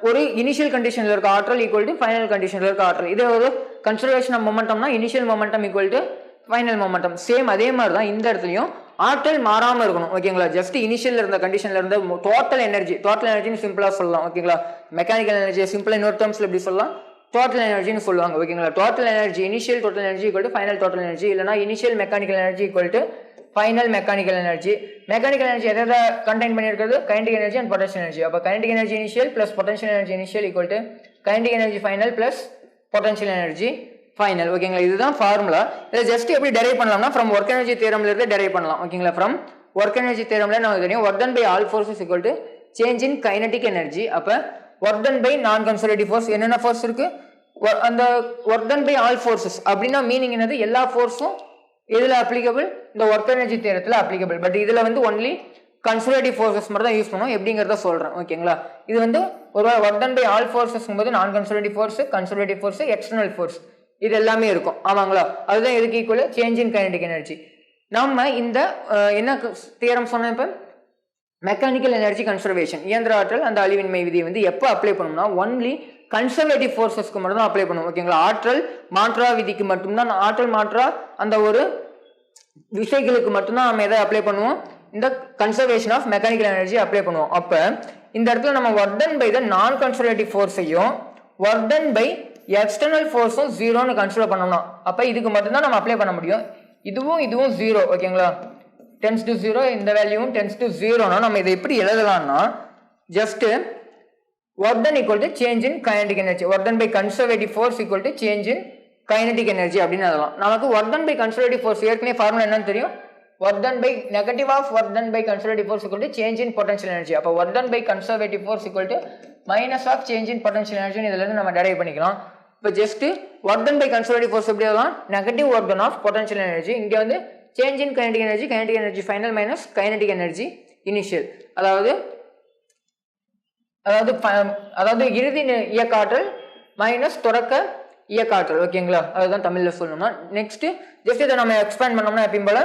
ஒரு இனிஷியல் கண்டிஷனில் இருக்க ஆற்றல் ஈக்குவல் டு ஃபைனல் கண்டிஷனில் இருக்க ஆற்றல். இது ஒரு கன்சர்வேஷன் ஆஃப் மொமெண்டம்னா initial momentum equal to final momentum. Same அதே மாதிரி தான் இந்த இடத்துலையும் ஆற்றல் மாறாமல் இருக்கணும். ஓகேங்களா. ஜஸ்ட் இனிஷியல் இருந்த கண்டிஷன்ல இருந்த டோட்டல் எனர்ஜின்னு சிம்பிளாக சொல்லலாம். ஓகேங்களா. மெக்கானிக்கல் எனர்ஜி சிம்பிளாக இன்னொரு டேர்ம்ஸ்ல எப்படி சொல்லலாம்? டோட்டல் எனர்ஜின்னு சொல்லுவாங்க. ஓகேங்களா. Total energy initial total energy equal to final total energy, இல்லைனா initial mechanical energy equal to final mechanical energy. Mechanical energy எதை கண்டெயின் பண்ணியிருக்கிறது? Kinetic energy and potential energy. அப்போ kinetic energy initial plus potential energy initial equal to kinetic energy final plus potential energy final. ஓகேங்களா. இதுதான் formula. இதை just எப்படி derive பண்ணலாம்னா from work energy தியரம்ல இருந்து derive பண்ணலாம். ஓகேங்களா. ஃப்ரம் ஒர்க் எனர்ஜி தியரம்ல நமக்கு தெரியும் work done by all forces equal to change in kinetic energy. அப்போ work done by non conservative force என்னென்ன ஃபோர்ஸ் இருக்கு? அந்த work done by all forces அப்படின்னா மீனிங் என்னது? எல்லா ஃபோர்ஸும் எதில் அப்ளிகபிள்? இந்த ஒர்க் எனர்ஜி தியரத்தில் அப்ளிகபிள். பட் இதில் வந்து ஒன்லி கன்சர்வேட்டிவ் ஃபோர்ஸஸ் மட்டும் தான் யூஸ் பண்ணுவோம். எப்படிங்கிறத சொல்கிறேன். ஓகேங்களா. இது வந்து ஒரு work done by all forces போது non conservative force, conservative force, external force இது எல்லாமே இருக்கும். ஆமாங்களா. அதுதான் எதுக்கு equal? Change in kinetic energy. நம்ம இந்த என்ன தியரம் சொன்னோம்? இப்போ மெக்கானிக்கல் எனர்ஜி கன்சர்வேஷன் இயந்திர ஆற்றல் அந்த அழிவின்மை விதியை வந்து எப்போ அப்ளை பண்ணணும்னா ஒன்லி கன்சர்வேட்டிவ் ஃபோர்ஸஸ்க்கு மட்டும் தான் அப்ளை பண்ணுவோம். ஓகேங்களா. ஆற்றல் மாற்றா விதிக்கு மட்டும்தான், ஆற்றல் மாற்றா அந்த ஒரு விஷயங்களுக்கு மட்டும்தான் நம்ம எதை அப்ளை பண்ணுவோம்? இந்த conservation of mechanical energy apply பண்ணுவோம். அப்போ இந்த இடத்துல நம்ம work done by the non conservative ஃபோர்ஸையும் ஒர்க் டன் பை எக்ஸ்டர்னல் ஃபோர்ஸும் ஜீரோன்னு கன்சிடர் பண்ணோம்னா அப்போ இதுக்கு மட்டும்தான் நம்ம அப்ளை பண்ண முடியும். இதுவும் ஜீரோ. ஓகேங்களா. டென்ஸ் டு ஜீரோ, இந்த வேல்யூவும் டென்ஸ் டு ஜீரோனா நம்ம இதை எப்படி எழுதலாம்னா just work done equal to change in kinetic energy. Work done by conservative force equal to change in kinetic energy அப்படின்னு எழுதலாம். நமக்கு work done by conservative force ஏற்கனவே ஃபார்முலா என்னன்னு தெரியும்? Work done by negative of work done by conservative force equal to change in potential energy. அப்போ work done by conservative force equal to minus of change in potential energy இதுல இருந்து நம்ம derive பண்ணிக்கலாம். இப்போ just work done by conservative force எப்படி எழுதலாம்? Negative work done of potential energy. இங்கே வந்து change in kinetic energy final minus kinetic energy initial. அதாவது இறுதி இயக்காற்றல் மைனஸ் தொடக்க இயக்காற்றல். ஓகேங்களா. அதுதான் தமிழில் சொல்லணும்னா. நெக்ஸ்ட் ஜஸ்ட் இதை நம்ம எக்ஸ்பேண்ட் பண்ணோம்னா எப்பயும் போல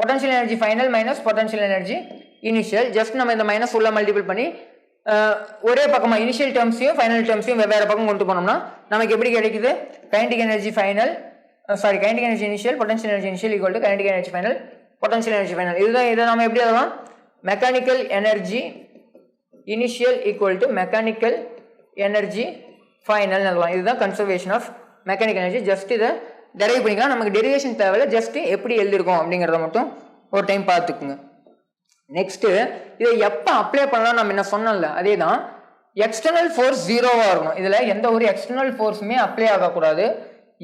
potential energy final minus potential energy initial. Just நம்ம இந்த மைனஸ் உள்ள மல்டிபிள் பண்ணி ஒரே பக்கமாக இனிஷியல் டேர்ம்ஸையும் ஃபைனல் டேர்ம்ஸையும் வெவ்வேறு பக்கம் கொண்டு போனோம்னா நமக்கு எப்படி கிடைக்குது? Kinetic energy final kinetic energy initial potential energy initial equal to kinetic energy final potential energy final. இதுதான் இதை நம்ம எப்படி எழுதலாம்? Mechanical energy initial equal to mechanical energy final எழுதலாம். இதுதான் conservation of mechanical energy. Just இதை டெரைவ் பண்ணிக்கலாம். நமக்கு டெரிவேஷன் தேவையில்ல, ஜஸ்ட் எப்படி எழுதிருக்கோம் அப்படிங்கிறத மட்டும் ஒரு டைம் பார்த்துக்குங்க. நெக்ஸ்ட் இதை எப்போ அப்ளை பண்ணலாம் நம்ம என்ன சொன்னோம்ல அதே தான். எக்ஸ்டர்னல் ஃபோர்ஸ் ஜீரோவாக இருக்கணும். இதில் எந்த ஒரு எக்ஸ்டர்னல் ஃபோர்ஸுமே அப்ளை ஆகக்கூடாது,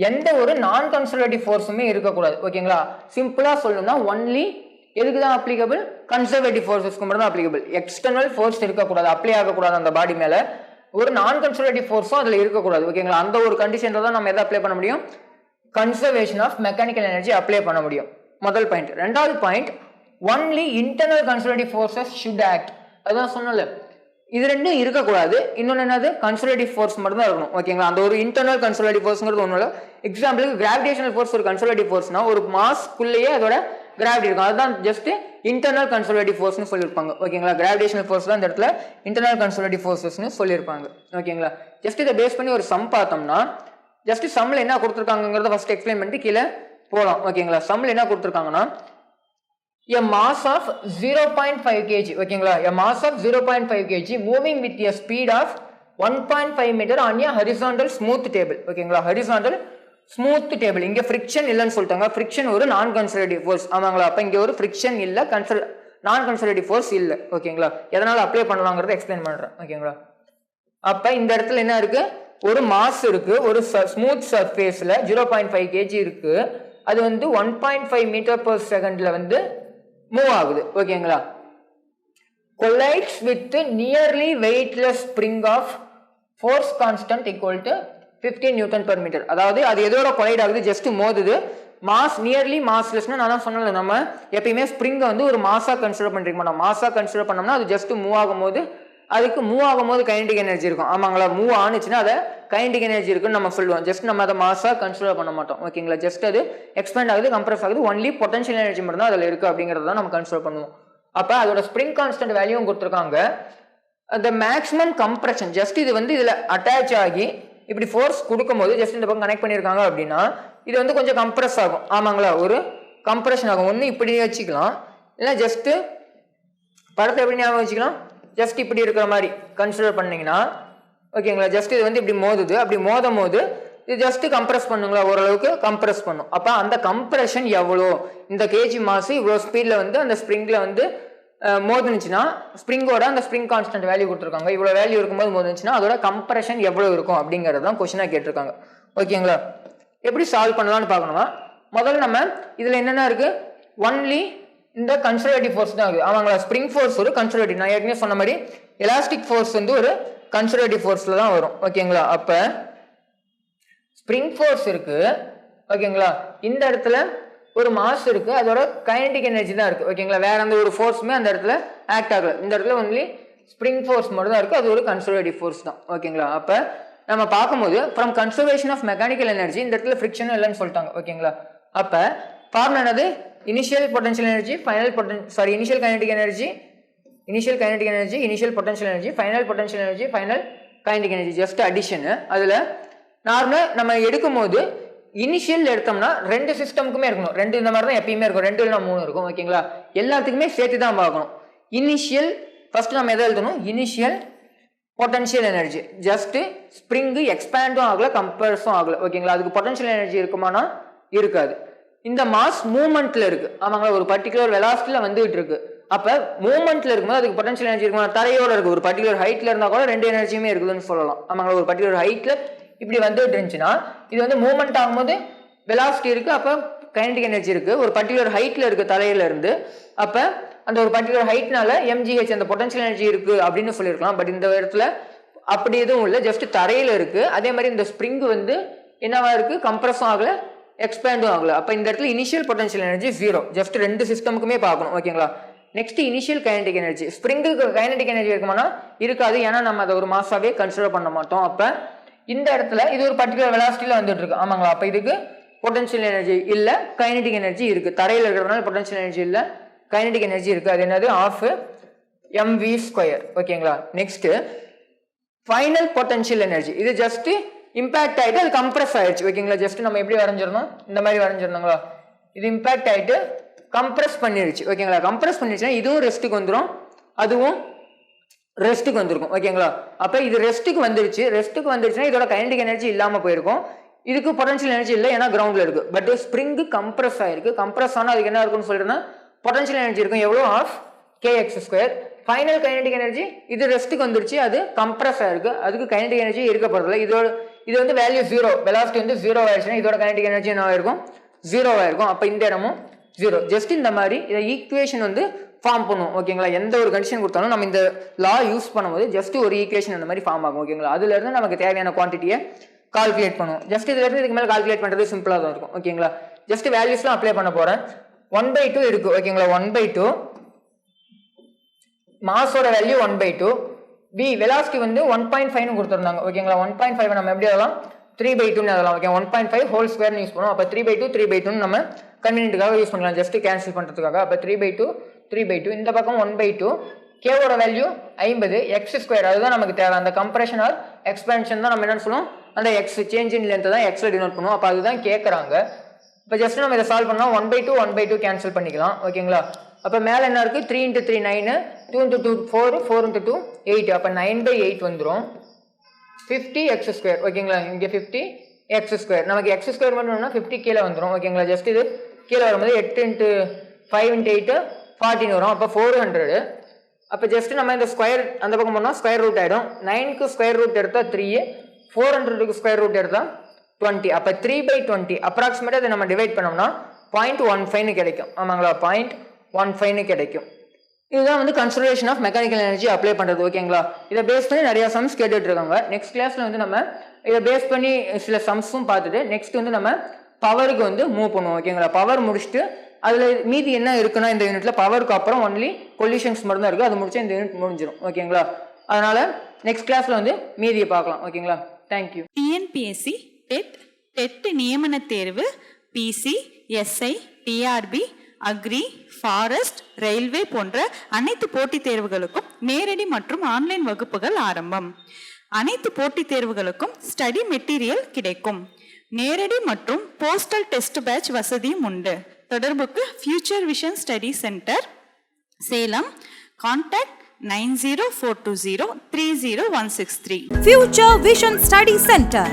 எந்த ஒரு நான் கன்சர்வேட்டிவ் ஃபோர்ஸுமே இருக்கக்கூடாது. ஓகேங்களா. சிம்பிளாக சொல்லணும்னா ஒன்லி எதுக்கு தான் அப்ளிகபிள்? கன்சர்வேட்டிவ் ஃபோர்ஸஸ்க்கு மட்டும் தான் அப்ளிகபிள். எக்ஸ்டர்னல் ஃபோர்ஸ் இருக்கக்கூடாது, அப்ளை ஆகக்கூடாது அந்த பாடி மேலே. ஒரு நான் கன்சர்வேட்டிவ் ஃபோர்ஸும் அதில் இருக்கக்கூடாது. ஓகேங்களா. அந்த ஒரு கண்டிஷனில் தான் நம்ம எதை அப்ளை பண்ண முடியும்? Conservation of mechanical energy apply பண்ண முடியும். முதல் பாயிண்ட். ரெண்டாவது point, only internal conservative forces should act. அதுதான் சொன்னல, இது ரெண்டும் இருக்கக்கூடாது. இன்னொன்று என்னது? கன்சர்வேட்டிவ் ஃபோர்ஸ் மட்டும் தான் இருக்கணும். ஓகேங்களா. அந்த ஒரு இன்டர்னல் கன்சர்வேட்டிவ் ஃபோர்ஸ்ங்கிறது ஒன்றும் இல்லை. எக்ஸாம்பிளுக்கு கிராவிடேஷனல் ஃபோர்ஸ் ஒரு கன்சர்வேட்டிவ் ஃபோர்ஸ்னா ஒரு மாஸ்க்குள்ளேயே அதோட கிராவிட்டி இருக்கும். அதுதான் ஜஸ்ட் இன்டர்னல் கன்சர்வேட்டிவ் ஃபோர்ஸ்னு சொல்லியிருப்பாங்க. ஓகேங்களா. கிராவிடேஷனல் ஃபோர்ஸ் தான் இந்த இடத்துல இன்டர்னல் கன்சர்வேட்டிவ் ஃபோர்ஸஸ்னு சொல்லியிருப்பாங்க. ஓகேங்களா. ஜஸ்ட் இதை பேஸ் பண்ணி ஒரு சம் பார்த்தோம்னா ஜஸ்ட் சம்மில் என்ன கொடுத்துருக்காங்கிறத ஃபர்ஸ்ட் எக்ஸ்பிளைன் பண்ணிட்டு கீழே போகலாம். ஓகேங்களா. சம்மில் என்ன கொடுத்துருக்காங்கன்னா a mass of 0.5 kg. ஓகேங்களா. a mass of 0.5 kg moving with a speed of 1.5 meter on a horizontal smooth table. ஓகேங்களா. horizontal smooth table. இங்க ஃப்ரிக்ஷன் இல்லைன்னு சொல்லிட்டாங்க. ஃப்ரிக்ஷன் ஒரு நான் கன்சர்வேட்டிவ் ஃபோர்ஸ். ஆமாங்களா. அப்போ இங்கே ஒரு ஃப்ரிக்ஷன் இல்லை, நான் கன்சர்வேட்டிவ் ஃபோர்ஸ் இல்லை. ஓகேங்களா. எதனால் அப்ளை பண்ணுவாங்கிறத எக்ஸ்பிளைன் பண்ணுறேன். ஓகேங்களா. அப்போ இந்த இடத்துல என்ன இருக்கு? ஒரு மாஸ் இருக்கு, ஒரு ஸ்மூத் சர்ஃபேஸில் 0.5 kg இருக்கு. அது வந்து 1.5 மீட்டர் per செகண்ட்ல வந்து மூவ் ஆகுது. ஓகேங்களா. Collides with nearly weightless spring of force constant equal to 15 newton per metre. அதாவது அது எதோட கொலைட் ஆகுது, ஜஸ்ட் மோதுது. மாஸ் நியர்லி மாஸ்லெஸ்னா நான் தான் சொன்னல, நம்ம எப்பயுமே ஸ்ப்ரிங்கை வந்து ஒரு மாஸா கன்சிடர் பண்ணிருக்க மாட்டோம். மாஸா கன்சிடர் பண்ணோம்னா அது ஜஸ்ட் மூவ் ஆகும்போது கைனடிக் எனர்ஜி இருக்கும். ஆமாங்களா, மூவ் ஆனிச்சுன்னா அதை கைனடிக் எனர்ஜி இருக்குன்னு நம்ம சொல்லுவோம். ஜஸ்ட் நம்ம அதை மாஸா கன்சிடர் பண்ண மாட்டோம். ஓகேங்களா, ஜஸ்ட் அது எக்ஸ்பேண்ட் ஆகுது, கம்ப்ரஸ் ஆகுது, ஒன்லி பொட்டன்ஷியல் எனர்ஜி மட்டும் தான் அதில் இருக்கு அப்படிங்கிறத நம்ம கன்சிடர் பண்ணுவோம். அப்போ அதோட ஸ்ப்ரிங் கான்ஸ்டன்ட் வேல்யூவும் கொடுத்துருக்காங்க. அந்த மேக்ஸிமம் கம்ப்ரெஷன் ஜஸ்ட் இது வந்து இதில் அட்டாச் ஆகி இப்படி ஃபோர்ஸ் கொடுக்கும்போது ஜஸ்ட் இந்த பக்கம் கனெக்ட் பண்ணியிருக்காங்க அப்படின்னா இது வந்து கொஞ்சம் கம்ப்ரெஸ் ஆகும். ஆமாங்களா, ஒரு கம்ப்ரெஷன் ஆகும். ஒன்று இப்படி வச்சுக்கலாம், இல்லை ஜஸ்ட்டு படத்தை எப்படி ஞாபகம் வச்சுக்கலாம், ஜஸ்ட் இப்படி இருக்கிற மாதிரி கன்சிடர் பண்ணிங்கன்னா ஓகேங்களா. ஜஸ்ட் இது வந்து இப்படி மோதுது, அப்படி மோதும் போது இது ஜஸ்ட் கம்ப்ரெஸ் பண்ணுங்களா, ஓரளவுக்கு கம்ப்ரெஸ் பண்ணும். அப்போ அந்த கம்ப்ரெஷன் எவ்வளோ, இந்த கேஜி மாசு இவ்வளோ ஸ்பீடில் வந்து அந்த ஸ்ப்ரிங்கில் வந்து மோதுனுச்சுன்னா ஸ்ப்ரிங்கோட அந்த ஸ்ப்ரிங் கான்ஸ்டன்ட் வேல்யூ கொடுத்துருக்காங்க. இவ்வளோ வேல்யூ இருக்கும்போது மோதுனுச்சுன்னா அதோட கம்ப்ரெஷன் எவ்வளோ இருக்கும் அப்படிங்கிறது தான் கொஸ்டினாக கேட்டிருக்காங்க. ஓகேங்களா, எப்படி சால்வ் பண்ணலாம்னு பார்க்கணுமா, முதல்ல நம்ம இதில் என்னென்ன இருக்குது, ஒன்லி இந்த கன்சர்வேட்டிவ் ஃபோர்ஸ் தான் இருக்குது. ஆமாங்களா, ஸ்ப்ரிங் ஃபோர்ஸ் ஒரு கன்சர்வேட்டிவ், நான் ஏற்கனவே சொன்ன மாதிரி எலாஸ்டிக் ஃபோர்ஸ் வந்து ஒரு கன்சர்வேட்டிவ் ஃபோர்ஸில் தான் வரும். ஓகேங்களா, அப்போ ஸ்ப்ரிங் ஃபோர்ஸ் இருக்குது. ஓகேங்களா, இந்த இடத்துல ஒரு மாஸ் இருக்கு, அதோட கைனடிக் எனர்ஜி தான் இருக்கு. ஓகேங்களா, வேற எந்த ஒரு ஃபோர்ஸுமே அந்த இடத்துல ஆக்ட் ஆகல. இந்த இடத்துல ஒன்லி ஸ்ப்ரிங் ஃபோர்ஸ் மட்டும் தான் இருக்கு, அது ஒரு கன்சர்வேட்டிவ் ஃபோர்ஸ் தான். ஓகேங்களா, அப்போ நம்ம பார்க்கும்போது from conservation of mechanical energy இந்த இடத்துல ஃப்ரிக்ஷன் இல்லைன்னு சொல்லிட்டாங்க. ஓகேங்களா, அப்போ ஃபார்முலா என்னது, initial potential energy initial kinetic energy, initial potential energy, final potential energy, final kinetic energy, just addition. அதில் நார்மலாக நம்ம எடுக்கும் போது இனிஷியல் எடுத்தோம்னா ரெண்டு சிஸ்டமுக்குமே இருக்கணும், ரெண்டு இந்த மாதிரி தான் எப்பயுமே இருக்கும், 2 இல்லைனா 3 இருக்கும். ஓகேங்களா, எல்லாத்துக்குமே சேர்த்து தான் பார்க்கணும். இனிஷியல் ஃபர்ஸ்ட் நம்ம எதை எழுதணும், initial potential energy, just spring எக்ஸ்பேண்டும் ஆகல, கம்ப்ரஸும் ஆகல. ஓகேங்களா, அதுக்கு பொட்டன்ஷியல் எனர்ஜி இருக்குமானா இருக்காது. இந்த மாஸ் மூவ்மெண்ட்ல இருக்கு. ஆமாங்களா, ஒரு பர்டிகுலர் வெலாசிட்டியில வந்துகிட்டு இருக்கு. அப்ப மூவ்மெண்ட்ல இருக்கும்போது அதுக்கு பொட்டன்ஷியல் எனர்ஜி இருக்குமா, தரையோட இருக்கு. ஒரு பர்டிகுலர் ஹைட்ல இருந்தா கூட ரெண்டு எனர்ஜியுமே இருக்குதுன்னு சொல்லலாம். ஆமாங்களா, ஒரு பர்டிகுலர் ஹைட்ல இப்படி வந்துட்டு இருந்துச்சுன்னா இது வந்து மூவ்மெண்ட் ஆகும்போது வெலாசிட்டி இருக்கு, அப்ப கைனடிக் எனர்ஜி இருக்கு. ஒரு பர்டிகுலர் ஹைட்ல இருக்கு தரையில இருந்து, அப்ப அந்த ஒரு பர்டிகுலர் ஹைட்னால mgh அந்த பொட்டன்ஷியல் எனர்ஜி இருக்கு அப்படின்னு சொல்லியிருக்கலாம். பட் இந்த இடத்துல அப்படி எதுவும் இல்லை, ஜஸ்ட் தரையில இருக்கு. அதே மாதிரி இந்த ஸ்ப்ரிங் வந்து என்னவா இருக்கு, கம்ப்ரஸும் ஆகல, எக்ஸ்பேண்டும் ஆகல. அப்ப இந்த இடத்துல இனிஷியல் பொட்டன்ஷியல் எனர்ஜி 0. ஜஸ்ட் ரெண்டு சிஸ்டமுக்குமே பார்க்கணும். ஓகேங்களா, நெக்ஸ்ட் இனிஷியல் கைனடிக் எனர்ஜி, ஸ்ப்ரிங்குக்கு கைனடிக் எனர்ஜி இருக்குமானா இருக்காது, ஏன்னா நம்ம அதை ஒரு மாசாவே கன்சிடர் பண்ண மாட்டோம். அப்ப இந்த இடத்துல இது ஒரு பர்டிகுலர் வெலாசிட்டியில வந்துட்டு இருக்கு. ஆமாங்களா, அப்ப இதுக்கு பொட்டன்ஷியல் எனர்ஜி இல்ல, கைனடிக் எனர்ஜி இருக்கு. தரையில் இருக்கிறதுனால பொட்டன்ஷியல் எனர்ஜி இல்ல, கைனடிக் எனர்ஜி இருக்கு. அது என்னது, ½ mv². ஓகேங்களா, நெக்ஸ்ட் ஃபைனல் பொட்டன்ஷியல் எனர்ஜி, இது ஜஸ்ட் இம்பாக்ட் ஆயிட்டு அது கம்ப்ரஸ் ஆயிடுச்சு. ஓகேங்களா, ஜஸ்ட் நம்ம எப்படி வரைஞ்சிருந்தோம், இந்த மாதிரி வரைஞ்சிருந்தோங்களா, இது இம்பாக்ட் ஆயிட்டு கம்ப்ரஸ் பண்ணிருச்சு. ஓகேங்களா, கம்ப்ரஸ் பண்ணிருச்சுன்னா இதுவும் ரெஸ்ட்டுக்கு வந்துடும், அதுவும் ரெஸ்ட்டுக்கு வந்திருக்கும். ஓகேங்களா, அப்ப இது ரெஸ்ட்டுக்கு வந்துருச்சுன்னா இதோட கைனடிக் எனர்ஜி இல்லாம போயிருக்கும், இதுக்கு பொட்டன்ஷியல் எனர்ஜி இல்லை, ஏன்னா கிரவுண்ட்ல இருக்கு. பட் ஸ்ப்ரிங்கு கம்ப்ரஸ் ஆயிருக்கு, கம்ப்ரஸ் ஆனா அதுக்கு என்ன இருக்குன்னு சொல்லிருந்தா பொட்டன்ஷியல் எனர்ஜி இருக்கும், எவ்வளோ, ½ kx². ஃபைனல் கைனடிக் எனர்ஜி இது ரெஸ்ட்டுக்கு வந்துருச்சு, அது கம்ப்ரஸ் ஆயிருக்கு, அதுக்கு கைனடிக் எனர்ஜி இருக்க போறதில்ல. இது வந்து வேல்யூ 0, வெலாசிட்டி வந்து 0 ஆயிடுச்சுன்னா இதோட கைனடிக் எனர்ஜி என்ன ஆயிருக்கும், 0 ஆயிருக்கும். அப்ப இந்த இடமும் 0. ஜஸ்ட் இந்த மாதிரி இதை ஈக்குவேஷன் வந்து ஃபார்ம் பண்ணுவோம். ஓகேங்களா, எந்த ஒரு கண்டிஷன் கொடுத்தாலும் நம்ம இந்த லா யூஸ் பண்ணும்போது ஜஸ்ட் ஒரு ஈக்குவேஷன் அந்த மாதிரி ஃபார்ம் ஆகும். ஓகேங்களா, அதுல இருந்து நமக்கு தேவையான குவான்டிட்டியை கால்குலேட் பண்ணுவோம். ஜஸ்ட் இதுல இருந்து இதுக்கு மேலே கால்குலேட் பண்றது சிம்பிளா தான் இருக்கும். ஓகேங்களா, ஜஸ்ட் வேல்யூஸ்லாம் அப்ளை பண்ண போறேன். 1/2 இருக்கு. ஓகேங்களா, 1/2 மாஸோட வேல்யூ 1/2, b வெலாசிட்டி வந்து 1.5 கொடுத்துருந்தாங்க. ஓகேங்களா, 1.5 நம்ம எப்படி அதெல்லாம் 3/2 அதெல்லாம். ஓகே, 1.5 ஹோல் ஸ்கொயர் யூஸ் பண்ணுவோம். அப்ப 3/2 நம்ம கன்வீனியன்ட்டுக்காக யூஸ் பண்ணலாம், ஜஸ்ட் கேன்சல் பண்றதுக்காக. அப்ப 3/2 இந்த பக்கம் 1/2, கேவோட வேல்யூ 50, x², அதுதான் நமக்கு தேவை. அந்த கம்ப்ரெஷன் ஆர் எக்ஸ்பேன்ஷன் தான் நம்ம என்ன சொல்லுவோம், அந்த எக்ஸ் சேஞ்ச் இன் லென்த் தான் எக்ஸ்ல டினோட் பண்ணுவோம். அப்ப அதுதான் கேட்கறாங்க. இப்போ ஜஸ்ட் நம்ம இதை சால்வ் பண்ணா 1/2 கேன்சல் பண்ணிக்கலாம். ஓகேங்களா, அப்ப மேல என்ன இருக்கு, 3 × 3 9, 2 × 2 4, 4 × 2 8, அப்ப 9/8 வந்துடும், 50x². ஓகேங்களா, இங்க 50x², நமக்கு x² மட்டும் வேணும்னா 50 கீழே வந்துடும். ஓகேங்களா, ஜஸ்ட் இது கீழே வரும்போது 8 × 5 × 8 14 வரும், அப்ப 400. அப்ப ஜஸ்ட் நம்ம இந்த ஸ்கொயர் அந்த பக்கம் போனா ஸ்கொயர் ரூட் ஆயிடும். 9க்கு ஸ்கொயர் ரூட் எடுத்தா 3, 400க்கு ஸ்கொயர் ரூட் எடுத்தா 20. அப்ப 3/20 அப்ராக்சிமேட்டா இதை நம்ம டிவைட் பண்ணோம்னா 0.15 கிடைக்கும். ஆமாங்களா, 0.15 கிடைக்கும். இதுதான் வந்து conservation of mechanical energy apply பண்ணுறது. ஓகேங்களா, இதை பேஸ் பண்ணி நிறைய சம்ஸ் கேட்டுட்டு இருக்காங்க. நெக்ஸ்ட் கிளாஸில் வந்து நம்ம இதை பேஸ் பண்ணி சில சம்ஸும் பார்த்துட்டு நெக்ஸ்ட் வந்து நம்ம பவருக்கு வந்து மூவ் பண்ணுவோம். ஓகேங்களா, பவர் முடிச்சுட்டு அதில் மீதி என்ன இருக்குன்னா இந்த யூனிட்ல பவருக்கு அப்புறம் ஒன்லி கொலிஷன்ஸ் மட்டும் தான் இருக்குது. அது முடிச்சா இந்த யூனிட் முடிஞ்சிடும். ஓகேங்களா, அதனால நெக்ஸ்ட் கிளாஸில் வந்து மீதியை பார்க்கலாம். ஓகேங்களா, தேங்க்யூ. டிஎன்பிஎஸ்சி டெட் நியமன தேர்வு, PC, SI, TRB, agri, forest, railway போன்ற அனைத்து போட்டித் தேர்வுகளுக்கும் நேரடி மற்றும் ஆன்லைன் வகுப்புகள் ஆரம்பம். அனைத்து போட்டித் தேர்வுகளுக்கும் ஸ்டடி மெட்டீரியல் கிடைக்கும். நேரடி மற்றும் போஸ்டல் டெஸ்ட் பேட்ச் வசதியும் உண்டு. தொடர்புக்கு future vision study centre, Salem. Contact 9042030163. Future Vision Study Center,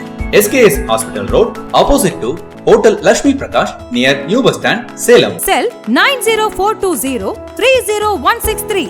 SKS Hospital Road, opposite to Hotel Lakshmi Prakash, near New Bus Stand, Salem. Cell 90420 30163.